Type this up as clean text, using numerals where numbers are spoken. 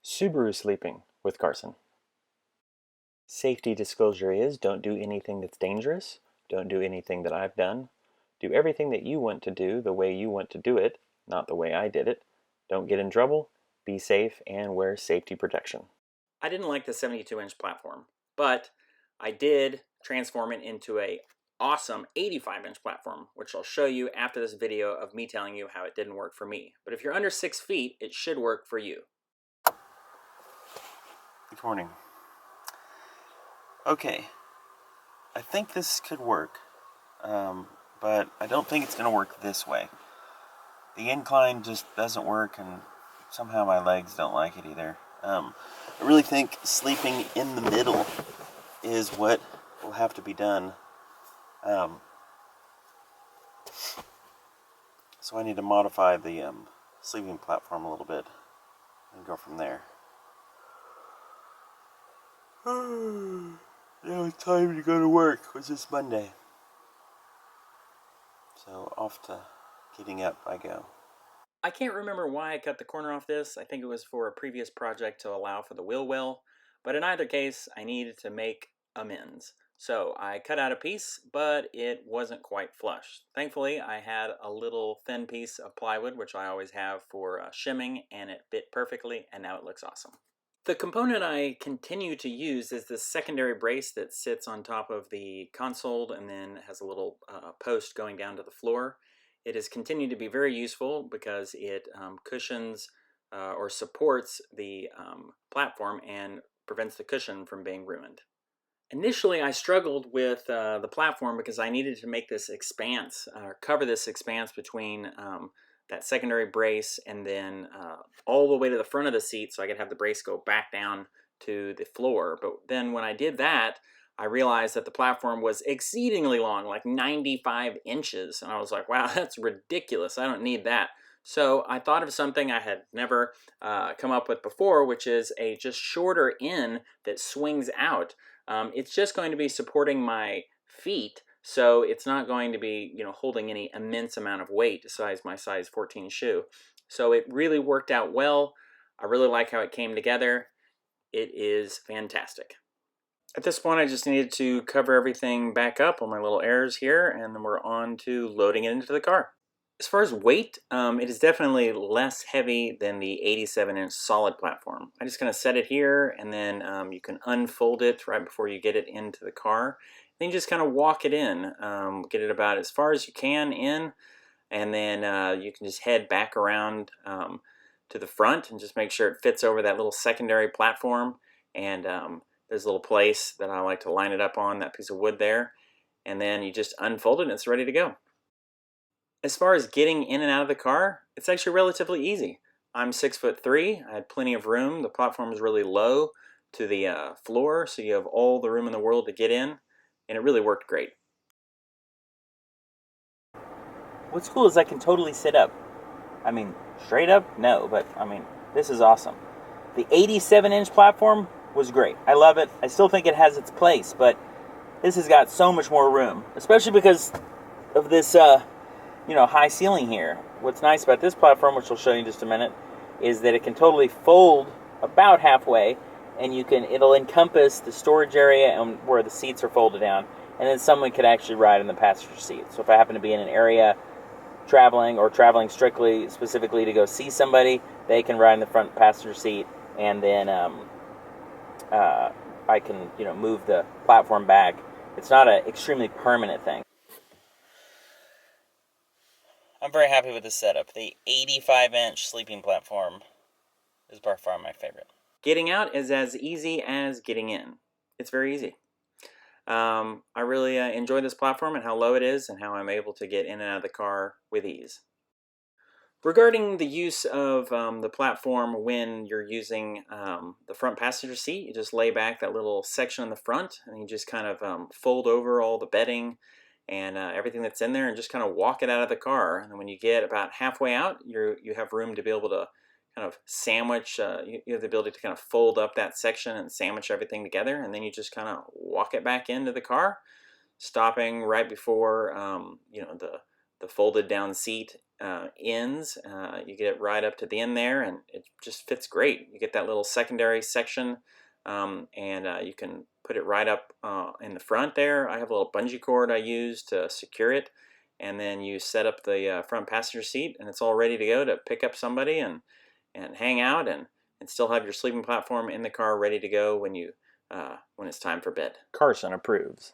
Subaru sleeping with Carson. Safety disclosure is don't do anything that's dangerous. Don't do anything that I've done. Do everything that you want to do the way you want to do it, not the way I did it. Don't get in trouble. Be safe and wear safety protection. I didn't like the 72-inch platform, but I did transform it into a awesome 85-inch platform, which I'll show you after this video of me telling you how it didn't work for me. But if you're under 6 feet, it should work for you. Good morning. Okay, I think this could work, but I don't think it's going to work this way. The incline just doesn't work, and somehow my legs don't like it either. I really think sleeping in the middle is what will have to be done. So I need to modify the sleeping platform a little bit and go from there. Now it's time to go to work, which is Monday. So off to getting up I go. I can't remember why I cut the corner off this. I think it was for a previous project to allow for the wheel well, but in either case, I needed to make amends. So I cut out a piece, but it wasn't quite flush. Thankfully, I had a little thin piece of plywood, which I always have for shimming, and it fit perfectly, and now it looks awesome. The component I continue to use is this secondary brace that sits on top of the console and then has a little post going down to the floor. It has continued to be very useful because it cushions or supports the platform and prevents the cushion from being ruined. Initially, I struggled with the platform because I needed to make this expanse, cover this expanse between that secondary brace and then all the way to the front of the seat so I could have the brace go back down to the floor. But then when I did that, I realized that the platform was exceedingly long, like 95 inches. And I was like, wow, that's ridiculous. I don't need that. So I thought of something I had never come up with before, which is a just shorter end that swings out. It's just going to be supporting my feet, so it's not going to be, holding any immense amount of weight besides my size 14 shoe. So it really worked out well. I really like how it came together. It is fantastic. At this point, I just needed to cover everything back up on my little errors here, and then we're on to loading it into the car. As far as weight, it is definitely less heavy than the 87-inch solid platform. I'm just going to set it here, and then you can unfold it right before you get it into the car. Then you just kind of walk it in, get it about as far as you can in, and then you can just head back around to the front and just make sure it fits over that little secondary platform. And there's a little place that I like to line it up on, that piece of wood there. And then you just unfold it and it's ready to go. As far as getting in and out of the car, it's actually relatively easy. I'm 6'3". I had plenty of room. The platform is really low to the floor, so you have all the room in the world to get in, and it really worked great. What's cool is I can totally sit up. I mean, straight up, no, but I mean, this is awesome. The 87-inch platform was great. I love it. I still think it has its place, but this has got so much more room, especially because of this high ceiling here. What's nice about this platform, which I'll show you in just a minute, is that it can totally fold about halfway, and it'll encompass the storage area and where the seats are folded down, and then someone could actually ride in the passenger seat. So if I happen to be in an area traveling strictly specifically to go see somebody, they can ride in the front passenger seat, and then I can move the platform back. It's not an extremely permanent thing. I'm very happy with this setup. The 85-inch sleeping platform is by far my favorite. Getting out is as easy as getting in. It's very easy. I really enjoy this platform and how low it is and how I'm able to get in and out of the car with ease. Regarding the use of the platform when you're using the front passenger seat, you just lay back that little section in the front and you just kind of fold over all the bedding and everything that's in there and just kind of walk it out of the car. And then when you get about halfway out, you have room to be able to kind of sandwich, you have the ability to kind of fold up that section and sandwich everything together, and then you just kind of walk it back into the car, stopping right before the folded down seat ends. You get it right up to the end there, and it just fits great. You get that little secondary section, and you can put it right up in the front there. I have a little bungee cord I use to secure it, and then you set up the front passenger seat, and it's all ready to go to pick up somebody and hang out and still have your sleeping platform in the car ready to go when it's time for bed. Carson approves.